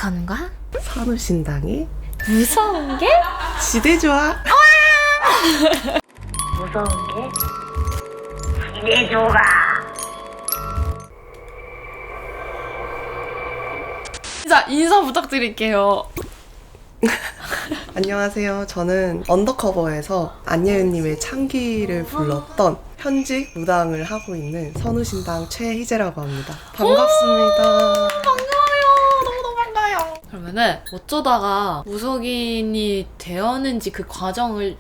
전과 선우신당이 무서운 게 지대조화. 무서운 게 지대조화. 인사 부탁드릴게요. 안녕하세요. 저는 언더커버에서 안예은님의 창기를 불렀던 현직 무당을 하고 있는 선우신당 최희재라고 합니다. 반갑습니다. 반가워요. 너무너무 반가워요. 그러면은 어쩌다가 무속인이 되었는지 그 과정을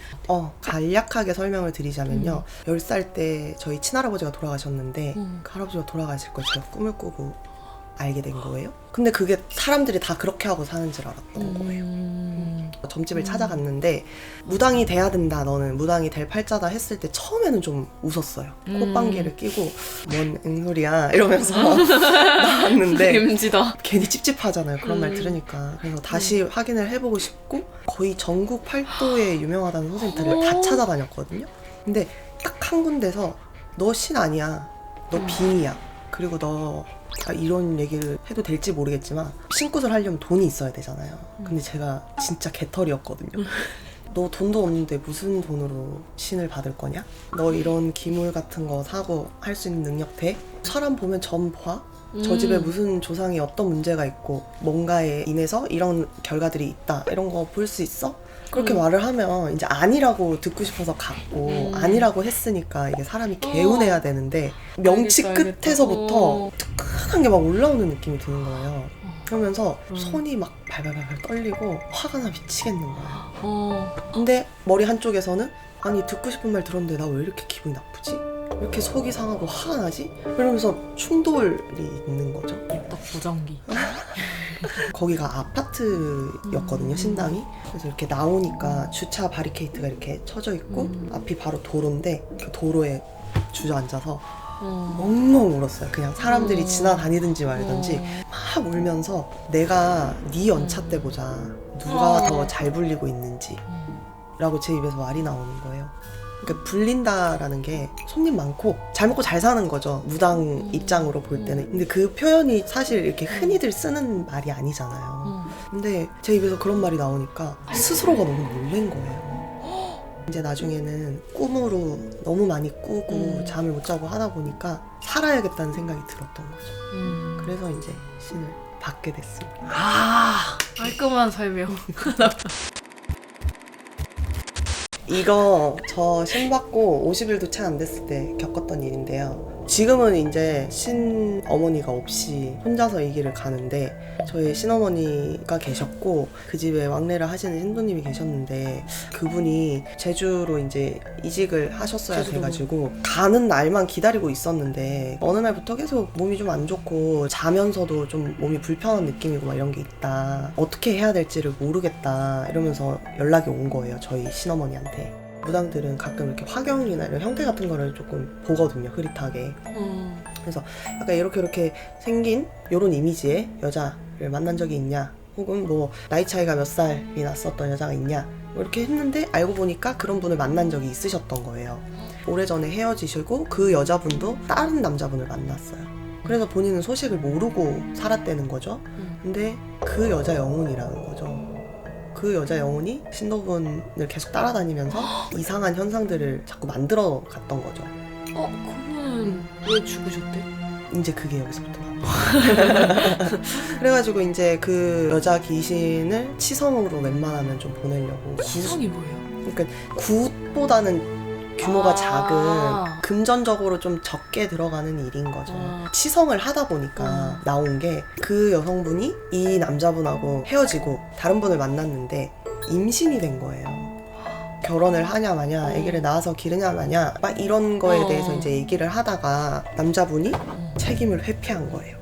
간략하게 설명을 드리자면요. 10살 때 저희 친할아버지가 돌아가셨는데 그 할아버지가 돌아가실 걸 제가 꿈을 꾸고 알게 된 거예요. 근데 그게 사람들이 다 그렇게 하고 사는 줄 알았던 거예요. 점집을 찾아갔는데 무당이 돼야 된다, 너는 무당이 될 팔자다 했을 때 처음에는 좀 웃었어요. 꽃방귀를 끼고 뭔 앵소리야 이러면서 나왔는데 임지다. 괜히 찝찝하잖아요, 그런 말 들으니까. 그래서 다시 확인을 해보고 싶고 거의 전국 팔도에 유명하다는 선생님들을 다 찾아다녔거든요. 근데 딱 한 군데서 너 신 아니야, 너 빙이야, 그리고 너 이런 얘기를 해도 될지 모르겠지만 신굿을 하려면 돈이 있어야 되잖아요. 근데 제가 진짜 개털이었거든요. 너 돈도 없는데 무슨 돈으로 신을 받을 거냐? 너 이런 기물 같은 거 사고 할 수 있는 능력 돼? 사람 보면 점 봐? 저 집에 무슨 조상이 어떤 문제가 있고 뭔가에 인해서 이런 결과들이 있다, 이런 거 볼 수 있어? 그렇게 말을 하면 이제 아니라고 듣고 싶어서 갔고 아니라고 했으니까 이게 사람이 개운해야 되는데 명치 알겠다. 끝에서부터 뜨끈한 게 막 올라오는 느낌이 드는 거예요. 그러면서 손이 막 발발발발 떨리고 화가 나 미치겠는 거예요. 근데 머리 한쪽에서는 아니 듣고 싶은 말 들었는데 나 왜 이렇게 기분이 나쁘지? 왜 이렇게 속이 상하고 화가 나지? 이러면서 충돌이 있는 거죠. 딱 보정기. 거기가 아파트였거든요, 신당이. 그래서 이렇게 나오니까 주차 바리케이트가 이렇게 쳐져 있고 앞이 바로 도로인데 그 도로에 주저앉아서 엉엉 울었어요. 그냥 사람들이 지나다니든지 말든지 막 울면서 내가 네 연차 때 보자, 누가 더 잘 불리고 있는지 라고 제 입에서 말이 나오는 거예요. 그러니까 불린다라는 게 손님 많고 잘 먹고 잘 사는 거죠, 무당 입장으로 볼 때는. 근데 그 표현이 사실 이렇게 흔히들 쓰는 말이 아니잖아요. 근데 제 입에서 그런 말이 나오니까 스스로가 너무 놀란 거예요. 이제 나중에는 꿈으로 너무 많이 꾸고 잠을 못 자고 하다 보니까 살아야겠다는 생각이 들었던 거죠. 그래서 이제 신을 받게 됐습니다. 깔끔한 설명. 이거 저 신 받고 50일도 채 안 됐을 때 겪었던 일인데요. 지금은 이제 신 어머니가 없이 혼자서 이 길을 가는데 저희 신어머니가 계셨고 그 집에 왕래를 하시는 신도님이 계셨는데 그분이 제주로 이제 이직을 하셨어야 돼가지고 가는 날만 기다리고 있었는데 어느 날부터 계속 몸이 좀 안 좋고 자면서도 좀 몸이 불편한 느낌이고 막 이런 게 있다, 어떻게 해야 될지를 모르겠다 이러면서 연락이 온 거예요, 저희 신어머니한테. 무당들은 가끔 이렇게 화경이나 이런 형태 같은 거를 조금 보거든요, 흐릿하게. 그래서 약간 이렇게 생긴 이런 이미지의 여자를 만난 적이 있냐, 혹은 뭐 나이 차이가 몇 살이 났었던 여자가 있냐, 뭐 이렇게 했는데 알고 보니까 그런 분을 만난 적이 있으셨던 거예요. 오래전에 헤어지시고 그 여자분도 다른 남자분을 만났어요. 그래서 본인은 소식을 모르고 살았다는 거죠. 근데 그 여자 영혼이라는 거죠. 그 여자 영혼이 신도분을 계속 따라다니면서 이상한 현상들을 자꾸 만들어 갔던 거죠. 그분은 왜 죽으셨대? 이제 그게 여기서부터 나와요. 그래가지고 이제 그 여자 귀신을 치성으로 웬만하면 좀 보내려고. 치성이 뭐예요? 그러니까 굿보다는 규모가 작은, 금전적으로 좀 적게 들어가는 일인 거죠. 치성을 하다 보니까 나온 게 그 여성분이 이 남자분하고 헤어지고 다른 분을 만났는데 임신이 된 거예요. 결혼을 하냐 마냐, 아기를 낳아서 기르냐 마냐 막 이런 거에 대해서 이제 얘기를 하다가 남자분이 책임을 회피한 거예요.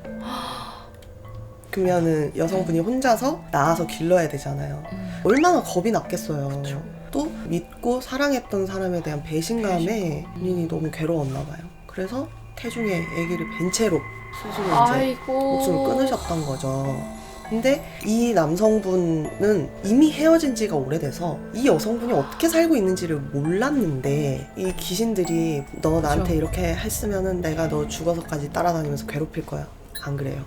그러면은 여성분이 혼자서 낳아서 길러야 되잖아요. 얼마나 겁이 났겠어요. 또 믿고 사랑했던 사람에 대한 배신감에 본인이 너무 괴로웠나 봐요. 그래서 태중에 아기를 벤 채로 스스로 이제 목숨을 끊으셨던 거죠. 근데 이 남성분은 이미 헤어진 지가 오래돼서 이 여성분이 어떻게 살고 있는지를 몰랐는데 이 귀신들이 너 나한테 이렇게 했으면은 내가 너 죽어서까지 따라다니면서 괴롭힐 거야, 안 그래요.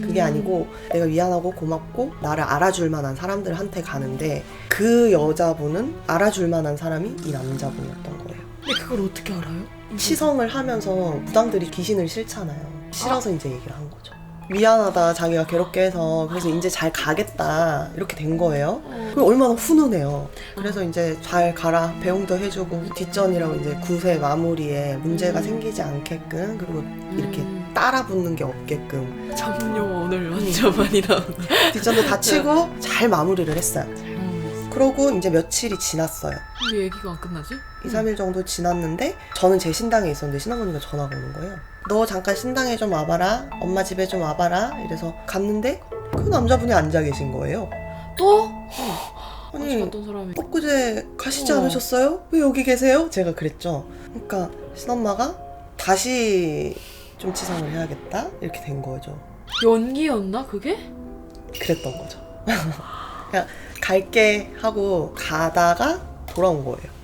그게 아니고 내가 미안하고 고맙고 나를 알아줄 만한 사람들한테 가는데 그 여자분은 알아줄 만한 사람이 이 남자분이었던 거예요. 근데 그걸 어떻게 알아요? 치성을 하면서 무당들이 귀신을 싫잖아요. 싫어서 이제 얘기를 한 거죠. 미안하다, 자기가 괴롭게 해서. 그래서 이제 잘 가겠다 이렇게 된 거예요. 그럼 얼마나 훈훈해요. 그래서 이제 잘 가라, 배웅도 해주고 뒷전이라고 이제 구세 마무리에 문제가 생기지 않게끔, 그리고 이렇게 따라 붙는 게 없게끔 전용어 오늘 완전 많이 나온다. 뒷전도 다 치고 잘 마무리를 했어요. 그러고 이제 며칠이 지났어요. 왜 얘기가 안 끝나지? 2, 3일 정도 지났는데 저는 제 신당에 있었는데 신어머니가 전화가 오는 거예요. 너 잠깐 신당에 좀 와봐라. 엄마 집에 좀 와봐라. 이래서 갔는데 그 남자분이 앉아 계신 거예요. 또? 아니 어떤 사람이? 엊그제 가시지 않으셨어요? 왜 여기 계세요? 제가 그랬죠. 그러니까 신엄마가 다시 좀 치성을 해야겠다 이렇게 된 거죠. 연기였나 그게? 그랬던 거죠. 그냥 갈게 하고 가다가 돌아온 거예요.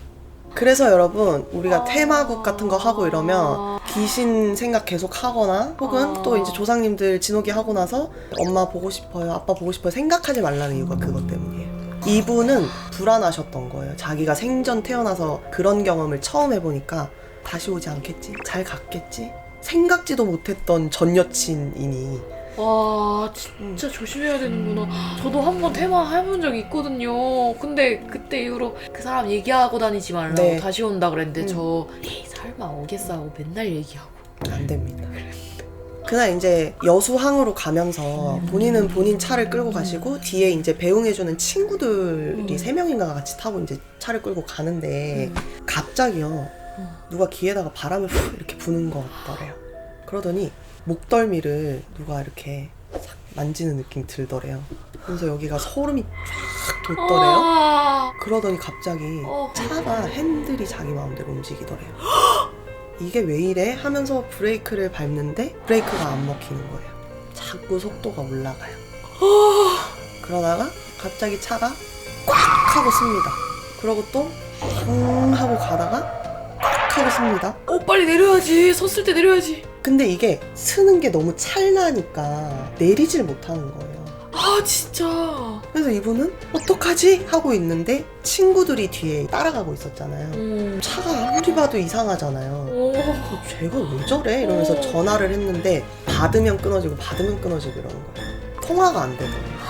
그래서 여러분 우리가 테마국 같은 거 하고 이러면 귀신 생각 계속 하거나 혹은 또 이제 조상님들 진호기 하고 나서 엄마 보고 싶어요, 아빠 보고 싶어요 생각하지 말라는 이유가 그것 때문이에요. 이분은 불안하셨던 거예요. 자기가 생전 태어나서 그런 경험을 처음 해보니까 다시 오지 않겠지? 잘 갔겠지? 생각지도 못했던 전 여친이니 와 진짜 조심해야 되는구나. 저도 한번 테마 해본 적이 있거든요. 근데 그때 이후로 그 사람 얘기하고 다니지 말라고 네. 다시 온다 그랬는데 저 에이 설마 오겠어 하고 맨날 얘기하고. 안 됩니다. 그날 이제 여수항으로 가면서 본인은 본인 차를 끌고 가시고 뒤에 이제 배웅해주는 친구들이 3명인가 같이 타고 이제 차를 끌고 가는데 갑자기요 누가 귀에다가 바람을 후 이렇게 부는 것 같더래요. 그러더니 목덜미를 누가 이렇게 싹 만지는 느낌이 들더래요. 그래서 여기가 소름이 쫙 돋더래요. 그러더니 갑자기 차가 핸들이 자기 마음대로 움직이더래요. 이게 왜 이래? 하면서 브레이크를 밟는데 브레이크가 안 먹히는 거예요. 자꾸 속도가 올라가요. 그러다가 갑자기 차가 꽉 하고 씁니다. 그러고 또 쿵 하고 가다가 꽉 하고 씁니다. 빨리 내려야지. 섰을 때 내려야지. 근데 이게 쓰는 게 너무 찰나니까 내리질 못하는 거예요. 아 진짜. 그래서 이분은 어떡하지? 하고 있는데 친구들이 뒤에 따라가고 있었잖아요. 차가 아무리 봐도 이상하잖아요. 쟤가 왜 저래? 이러면서 전화를 했는데 받으면 끊어지고 받으면 끊어지고 이러는 거예요. 통화가 안 되더라고요.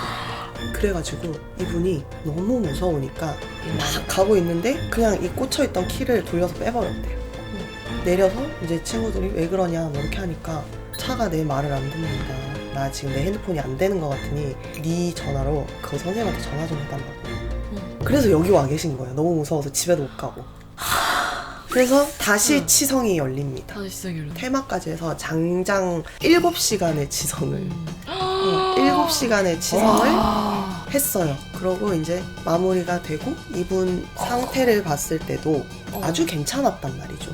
그래가지고 이분이 너무 무서우니까 막 가고 있는데 그냥 이 꽂혀있던 키를 돌려서 빼버렸대요. 내려서 이제 친구들이 왜 그러냐 뭐 이렇게 하니까 차가 내 말을 안 듣는다. 나 지금 내 핸드폰이 안 되는 것 같으니 네 전화로 그 선생님한테 전화 좀 해달라고. 그래서 여기 와 계신 거예요. 너무 무서워서 집에도 못 가고. 그래서 다시 치성이 열립니다. 다시 시작이래. 테마까지 해서 장장 7시간의 치성을 7시간의 치성을 했어요. 그러고 이제 마무리가 되고 이분 상태를 봤을 때도 아주 괜찮았단 말이죠.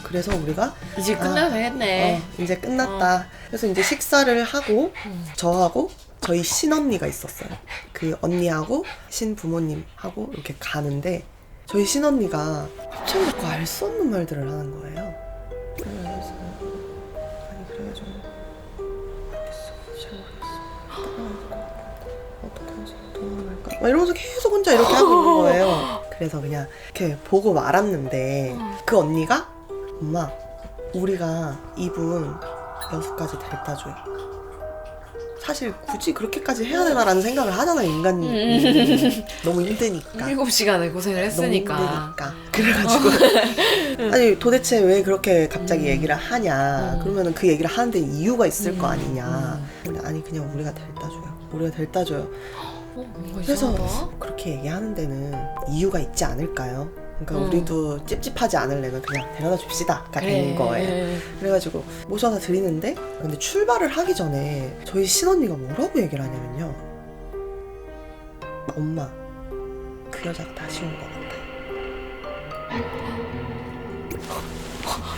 그래서 우리가 이제 끝나도 되겠네. 이제 끝났다. 그래서 이제 식사를 하고 저하고 저희 신언니가 있었어요. 그 언니하고 신부모님하고 이렇게 가는데 저희 신언니가 갑자기 자꾸 알 수 없는 말들을 하는 거예요. 그래서 아니 그래가지고 모르겠어. 잘 모르겠어. 어떡하지? 도망갈까? 막 이러면서 계속 혼자 이렇게 하고 있는 거예요. 그래서 그냥 이렇게 보고 말았는데 그 언니가 엄마 우리가 이분 여수까지 데려다 줘요. 사실 굳이 그렇게까지 해야 되나라는 생각을 하잖아요. 인간이 너무 힘드니까. 7시간을 고생을 했으니까. 너무 힘드니까. 그래가지고 아니 도대체 왜 그렇게 갑자기 얘기를 하냐. 그러면은 그 얘기를 하는데 이유가 있을 거 아니냐. 근데 아니 그냥 우리가 데려다 줘요. 우리가 데려다 줘요. 뭔가 그래서 이상하다. 그렇게 얘기하는 데는 이유가 있지 않을까요? 그러니까 우리도 찝찝하지 않으려면 그냥 데려다 줍시다가 되는 거예요. 그래가지고 모셔다 드리는데 근데 출발을 하기 전에 저희 신언니가 뭐라고 얘기를 하냐면요. 엄마 그 여자가 다시 온 것 같아.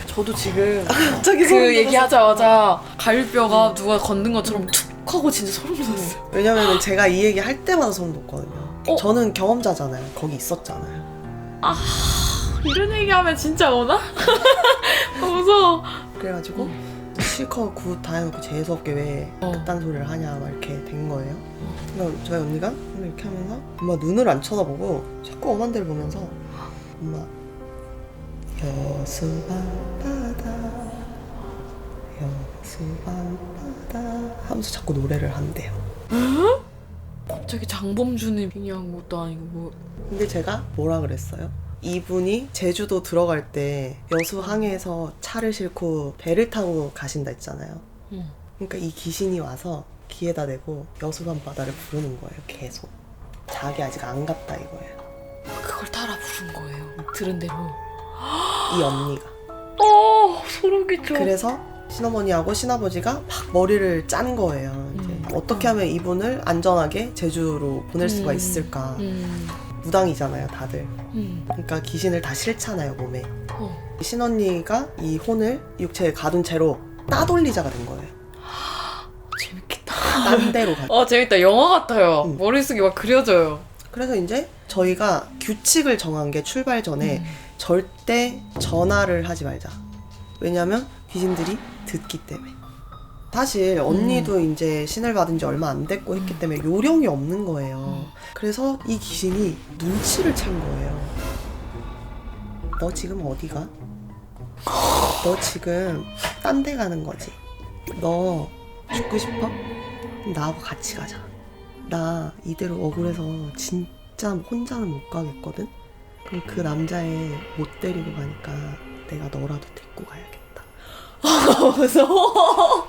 저도 지금 갑자기 그 소름 돋았어요. 얘기하자마자 갈비뼈가 누가 건든 것처럼 툭 하고 진짜 소름 돋았어요. 왜냐면 제가 이 얘기 할 때마다 소름 돋거든요. 저는 경험자잖아요. 거기 있었잖아요. 이런 얘기하면 진짜 오나? 무서워. 그래가지고 실컷 굿 다 해놓고 재수없게 왜 그딴 소리를 하냐 막 이렇게 된 거예요. 그러니까 저희 언니가 이렇게 하면서 엄마 눈을 안 쳐다보고 자꾸 엄한 데를 보면서 엄마 여수밤바다 여수밤바다 하면서 자꾸 노래를 한대요. 갑자기 장범준이 빙의한 것도 아니고 뭐. 근데 제가 뭐라 그랬어요? 이분이 제주도 들어갈 때 여수항에서 차를 싣고 배를 타고 가신다 했잖아요. 그러니까 이 귀신이 와서 귀에다 대고 여수밤바다를 부르는 거예요. 계속. 자기 아직 안 갔다 이거예요. 그걸 따라 부른 거예요. 들은 대로. 이 언니가. 소름 끼쳐. 그래서 신어머니하고 신아버지가 막 머리를 짠 거예요. 이제 어떻게 하면 이분을 안전하게 제주로 보낼 수가 있을까. 무당이잖아요, 다들. 그러니까 귀신을 다 싫잖아요, 몸에. 신언니가 이 혼을 육체에 가둔 채로 따돌리자가 된 거예요. 재밌겠다. 딴 데로 가. 재밌다. 영화 같아요. 머릿속에 막 그려져요. 그래서 이제 저희가 규칙을 정한 게 출발 전에 절대 전화를 하지 말자. 왜냐면 귀신들이 듣기 때문에. 사실 언니도 이제 신을 받은 지 얼마 안 됐고 했기 때문에 요령이 없는 거예요. 그래서 이 귀신이 눈치를 챈 거예요. 너 지금 어디 가? 너 지금 딴 데 가는 거지? 너 죽고 싶어? 나하고 같이 가자. 나 이대로 억울해서 진짜 혼자는 못 가겠거든? 그럼 그 남자애 못 데리고 가니까 내가 너라도 데리고 가야겠다. 무서워.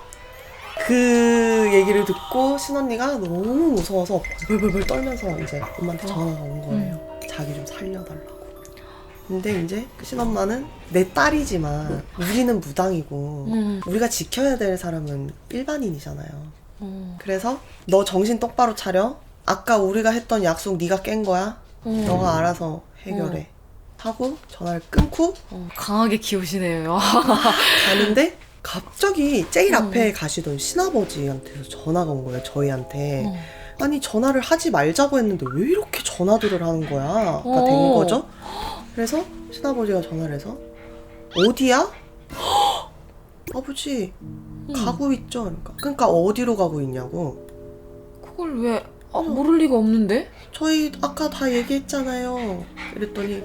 그 얘기를 듣고 신언니가 너무 무서워서 벌벌벌 떨면서 이제 엄마한테 전화가 온 거예요. 자기 좀 살려달라고. 근데 이제 신엄마는 내 딸이지만 우리는 무당이고 우리가 지켜야 될 사람은 일반인이잖아요. 그래서 너 정신 똑바로 차려. 아까 우리가 했던 약속 네가 깬 거야. 너가 알아서 해결해. 하고 전화를 끊고 강하게 키우시네요. 가는데 갑자기 제일 앞에 가시던 신아버지한테서 전화가 온 거예요. 저희한테. 아니 전화를 하지 말자고 했는데 왜 이렇게 전화들을 하는 거야? 가 된 거죠. 그래서 신아버지가 전화를 해서 어디야? 아버지 가고 있죠. 그러니까 어디로 가고 있냐고. 그걸 왜 모를 리가 없는데? 저희 아까 다 얘기했잖아요. 이랬더니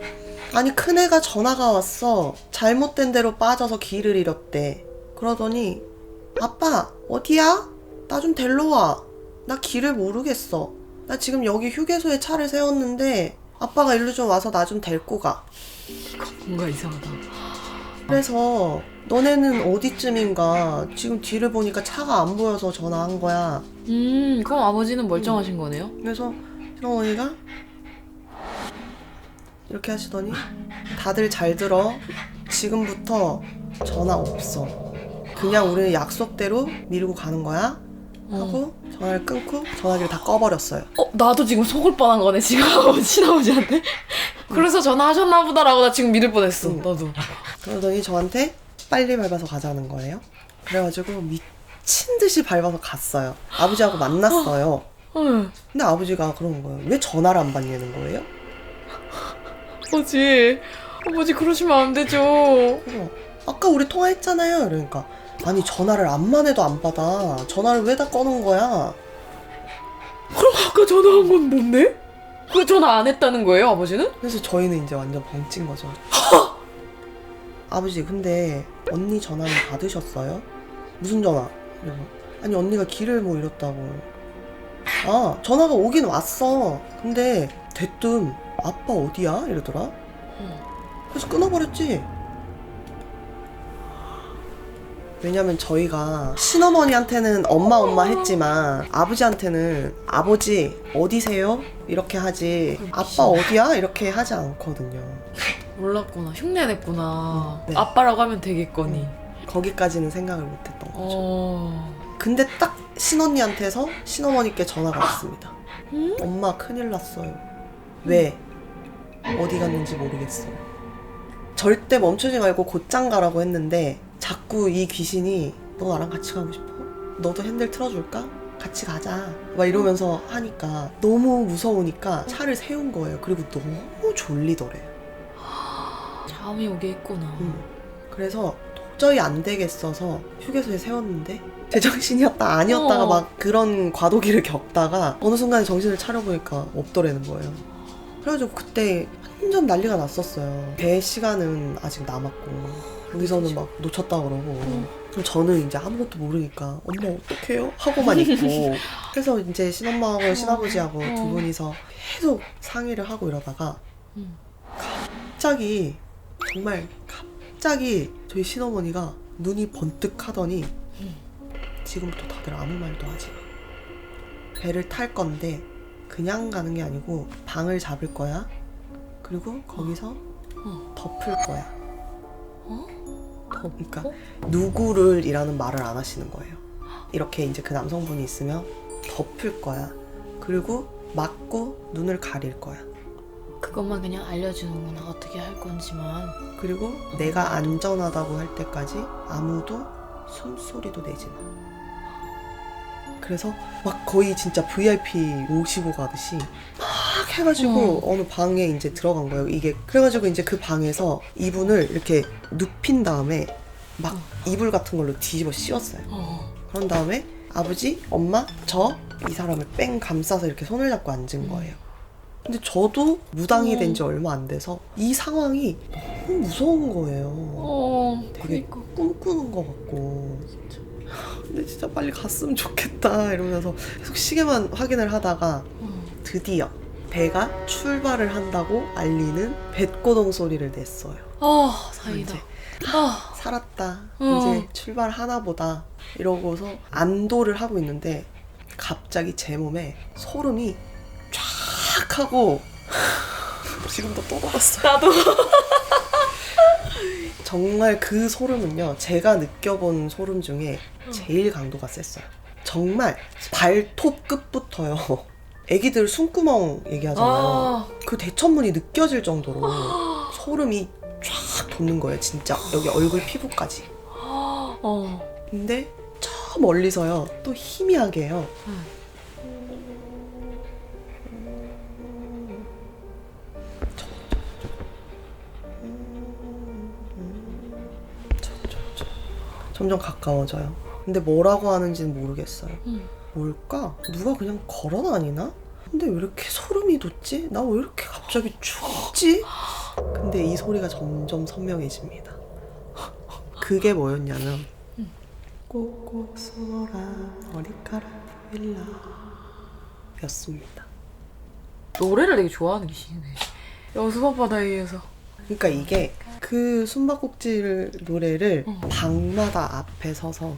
아니 큰애가 전화가 왔어. 잘못된 데로 빠져서 길을 잃었대. 그러더니 아빠 어디야? 나 좀 데리러 와. 나 길을 모르겠어. 나 지금 여기 휴게소에 차를 세웠는데 아빠가 일로 좀 와서 나 좀 데리고 가. 뭔가 이상하다. 그래서 너네는 어디쯤인가 지금 뒤를 보니까 차가 안 보여서 전화한 거야. 그럼 아버지는 멀쩡하신 거네요? 그래서 신어머니가 이렇게 하시더니 다들 잘 들어. 지금부터 전화 없어. 그냥 우리는 약속대로 미루고 가는 거야. 하고 전화를 끊고 전화기를 다 꺼버렸어요. 나도 지금 속을 뻔한 거네 지금 친아버지한테. 그래서 전화하셨나 보다라고 나 지금 믿을 뻔했어. 나도. 그러더니 저한테 빨리 밟아서 가자는 거예요. 그래가지고 미친 듯이 밟아서 갔어요. 아버지하고 만났어요. 근데 아버지가 그러는 거예요. 왜 전화를 안 받냐는 거예요. 아버지 그러시면 안 되죠. 그래서 아까 우리 통화했잖아요. 그러니까 아니 전화를 암만 해도 안 받아. 전화를 왜 다 꺼놓은 거야. 그럼 아까 전화한 건 뭔데? 그 전화 안 했다는 거예요 아버지는? 그래서 저희는 이제 완전 벙찐 거죠. 아버지 근데 언니 전화는 받으셨어요? 무슨 전화? 그래서 아니 언니가 길을 뭐 잃었다고. 아 전화가 오긴 왔어. 근데 대뜸 아빠 어디야? 이러더라. 그래서 끊어버렸지. 왜냐면 저희가 신어머니한테는 엄마 했지만 아버지한테는 아버지 어디세요? 이렇게 하지. 아빠 어디야? 이렇게 하지 않거든요. 몰랐구나. 흉내냈구나. 네. 아빠라고 하면 되겠거니. 거기까지는 생각을 못했던 거죠. 어... 근데 딱 신언니한테서 신어머니께 전화가 왔습니다. 엄마 큰일 났어요. 왜? 어디 갔는지 모르겠어요. 절대 멈추지 말고 곧장 가라고 했는데 자꾸 이 귀신이 너 나랑 같이 가고 싶어? 너도 핸들 틀어줄까? 같이 가자 막 이러면서 하니까 너무 무서우니까 차를 세운 거예요. 그리고 너무 졸리더래요. 잠이 오게 했구나. 그래서 도저히 안 되겠어서 휴게소에 세웠는데 제정신이었다 아니었다가 막 그런 과도기를 겪다가 어느 순간에 정신을 차려보니까 없더라는 거예요. 그래가지고 그때 완전 난리가 났었어요. 배 시간은 아직 남았고 여기서는 막 놓쳤다 그러고 그럼 저는 이제 아무것도 모르니까 엄마 어떡해요? 하고만 있고 그래서 이제 신엄마하고 신아버지하고 두 분이서 계속 상의를 하고 이러다가 갑자기 정말 갑자기 저희 신어머니가 눈이 번뜩 하더니 지금부터 다들 아무 말도 하지 마. 배를 탈 건데 그냥 가는 게 아니고 방을 잡을 거야. 그리고 거기서 덮을 거야. 그러니까 누구를 이라는 말을 안 하시는 거예요. 이렇게 이제 그 남성분이 있으면 덮을 거야. 그리고 막고 눈을 가릴 거야. 그것만 그냥 알려주는구나. 어떻게 할 건지만. 그리고 내가 안전하다고 할 때까지 아무도 숨소리도 내지 마. 그래서 막 거의 진짜 VIP 모시고 가듯이 막 해가지고 어느 방에 이제 들어간 거예요. 이게 그래가지고 이제 그 방에서 이분을 이렇게 눕힌 다음에 막 이불 같은 걸로 뒤집어 씌웠어요. 그런 다음에 아버지, 엄마, 저 이 사람을 뺑 감싸서 이렇게 손을 잡고 앉은 거예요. 근데 저도 무당이 된 지 얼마 안 돼서 이 상황이 너무 무서운 거예요. 되게 꿈꾸는 것 같고 근데 진짜 빨리 갔으면 좋겠다 이러면서 계속 시계만 확인을 하다가 드디어 배가 출발을 한다고 알리는 뱃고동 소리를 냈어요. 사이다. 이제 살았다. 이제 출발하나 보다 이러고서 안도를 하고 있는데 갑자기 제 몸에 소름이 쫙 하고 지금도 또 돋았어요. 나도. 정말 그 소름은요 제가 느껴본 소름 중에 제일 강도가 셌어요. 정말 발톱 끝부터요. 애기들 숨구멍 얘기하잖아요. 그 대천문이 느껴질 정도로 소름이 쫙 돋는 거예요. 진짜 여기 얼굴 피부까지. 근데 저 멀리서요 또 희미하게요 점점 가까워져요. 근데 뭐라고 하는지는 모르겠어요. 뭘까? 누가 그냥 걸어다니나? 근데 왜 이렇게 소름이 돋지? 나 왜 이렇게 갑자기 춥지? 근데 이 소리가 점점 선명해집니다. 그게 뭐였냐면 꼭꼭 숨어라 머리카락 보일라 였습니다. 노래를 되게 좋아하는 계시네. 여수밤 바다에 의해서. 그러니까 이게 그 숨바꼭질 노래를 방마다 앞에 서서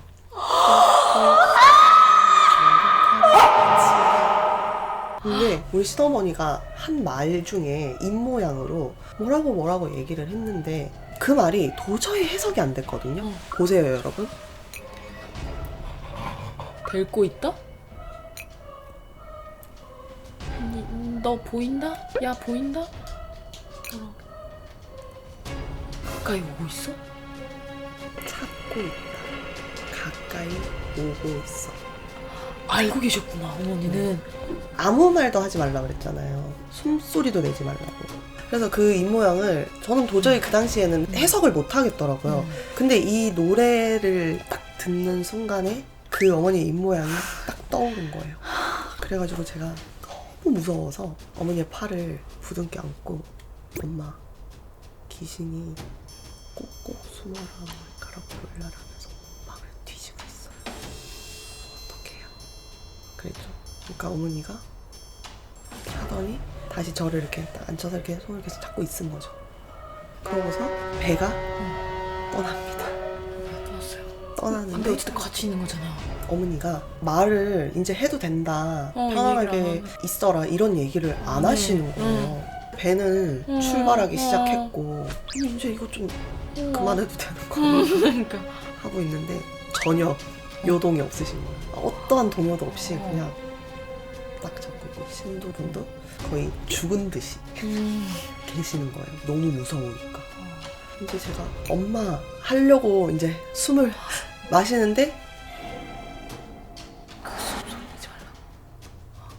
근데 우리 시어머니가 한 말 중에 입모양으로 뭐라고 얘기를 했는데 그 말이 도저히 해석이 안 됐거든요. 보세요 여러분. 델고 있다? 너 보인다? 야 보인다? 가까이 오고 있어? 찾고 있다. 가까이 오고 있어. 알고 계셨구나 어머니는. 아무 말도 하지 말라 그랬잖아요. 숨소리도 내지 말라고. 그래서 그 입모양을 저는 도저히 그 당시에는 해석을 못 하겠더라고요. 근데 이 노래를 딱 듣는 순간에 그 어머니의 입모양이 딱 떠오른 거예요. 그래가지고 제가 너무 무서워서 어머니의 팔을 부둥켜 안고 엄마 귀신이 꼭꼭 숨어라 머리카락 보일라라면서 방을 뒤지고 있어요. 어떡해요? 그랬죠. 그러니까 어머니가 이렇게 하더니 다시 저를 이렇게 딱 앉혀서 이렇게 손을 계속 잡고 있은 거죠. 그러고서 배가 떠납니다. 떠나는데 근데 어쨌든 같이 있는 거잖아. 어머니가 말을 이제 해도 된다 얘기를 안 편안하게 하네. 있어라 이런 얘기를 안 하시는 거예요. 배는 출발하기 시작했고 이제 이거 좀 그만해도 되는 거 그러니까. 하고 있는데 전혀 요동이 없으신 거예요. 어떠한 동요도 없이 그냥 딱 잡고 신도분도 거의 죽은 듯이 계시는 거예요. 너무 무서우니까. 근데 제가 엄마 하려고 이제 숨을 마시는데 그 숨소리 내지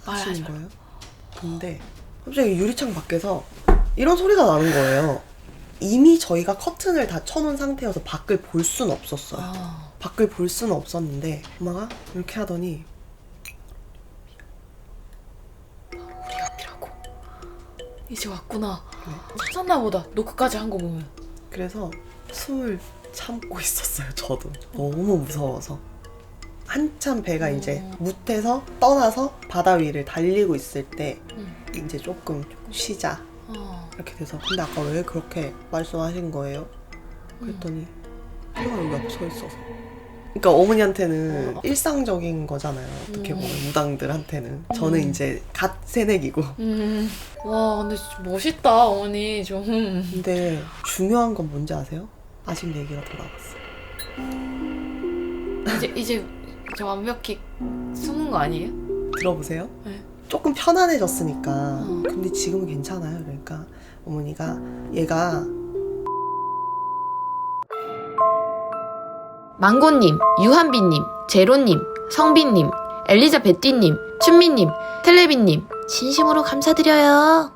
말라고 하시는 거예요. 근데 갑자기 유리창 밖에서 이런 소리가 나는 거예요. 이미 저희가 커튼을 다 쳐놓은 상태여서 밖을 볼 수는 없었어요. 아. 밖을 볼 수는 없었는데 엄마가 이렇게 하더니 우리 앞이라고. 이제 왔구나. 찾았나 보다. 노크까지 한 거 보면. 그래서 숨을 참고 있었어요. 저도 너무 무서워서. 한참 배가 이제 무태서 떠나서 바다 위를 달리고 있을 때 이제 조금 쉬자 이렇게 돼서 근데 아까 왜 그렇게 말씀하신 거예요? 그랬더니 내가 여기 앞에 서 있어서. 그러니까 어머니한테는 일상적인 거잖아요. 어떻게 보면 무당들한테는. 저는 이제 갓 새내기고. 와, 근데 진짜 멋있다, 어머니. 좀. 근데 중요한 건 뭔지 아세요? 아직 얘기가 더 남았어. 이제 완벽히 숨은 거 아니에요? 들어보세요. 네. 조금 편안해졌으니까. 근데 지금은 괜찮아요. 그러니까 어머니가 얘가 망고님, 유한비님, 제로님, 성빈님, 엘리자베띠님, 춘미님, 텔레비님 진심으로 감사드려요.